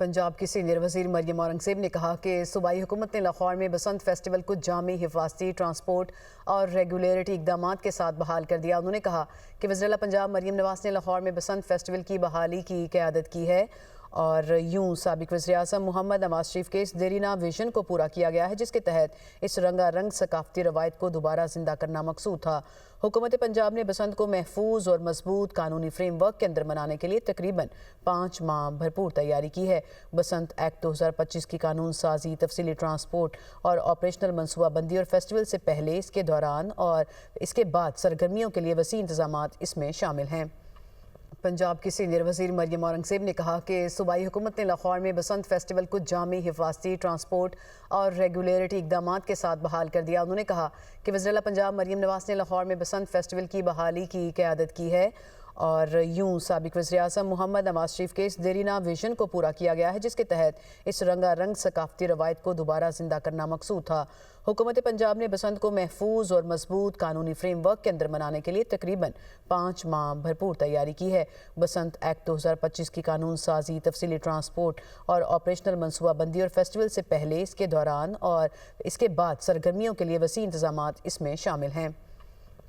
पंजाब की सीनियर वजीर मरियम औरंगजेब ने कहा कि सूबाई हुकूमत ने लाहौर में बसंत फेस्टिवल को जामी, हिफाजती, ट्रांसपोर्ट और रेगुलेटरी इकदामात के साथ बहाल कर दिया। उन्होंने कहा कि वज़ीर पंजाब मरियम नवाज ने लाहौर में बसंत फेस्टिवल की बहाली की क़यादत की है और यूं साबिक वज़ीर-ए-आज़म मोहम्मद नवाज शरीफ के इस देरीना विजन को पूरा किया गया है, जिसके तहत इस रंगारंग सकाफती रवायत को दोबारा जिंदा करना मकसूद था। हुकूमत पंजाब ने बसंत को महफूज और मजबूत कानूनी फ्रेमवर्क के अंदर मनाने के लिए तकरीबन 5 माह भरपूर तैयारी की है। बसंत एक्ट 2025 की कानून साजी, तफसीली ट्रांसपोर्ट और ऑपरेशनल मनसूबाबंदी और फेस्टिवल से पहले, इसके दौरान और इसके बाद सरगर्मियों के लिए वसी इंतजामात इसमें शामिल हैं। पंजाब की सीनियर वजीर मरियम औरंगजेब ने कहा कि सूबाई हुकूमत ने लाहौर में बसंत फेस्टिवल को जामी, हिफाजती, ट्रांसपोर्ट और रेगुलेटरी इकदामात के साथ बहाल कर दिया। उन्होंने कहा कि वज़ीर पंजाब मरियम नवाज ने लाहौर में बसंत फेस्टिवल की बहाली की क़यादत की है और यूं साबिक वज़ीर-ए-आज़म मोहम्मद नवाज शरीफ के इस देरीना विजन को पूरा किया गया है, जिसके तहत इस रंगारंग सकाफती रवायत को दोबारा जिंदा करना मकसूद था। हुकूमत पंजाब ने बसंत को महफूज और मजबूत कानूनी फ्रेमवर्क के अंदर मनाने के लिए तकरीबन 5 माह भरपूर तैयारी की है। बसंत एक्ट 2025 की कानून साजी, तफसीली ट्रांसपोर्ट और ऑपरेशनल मनसूबाबंदी और फेस्टिवल से पहले, इसके दौरान और इसके बाद सरगर्मियों के लिए वसी इंतजामात इसमें शामिल हैं।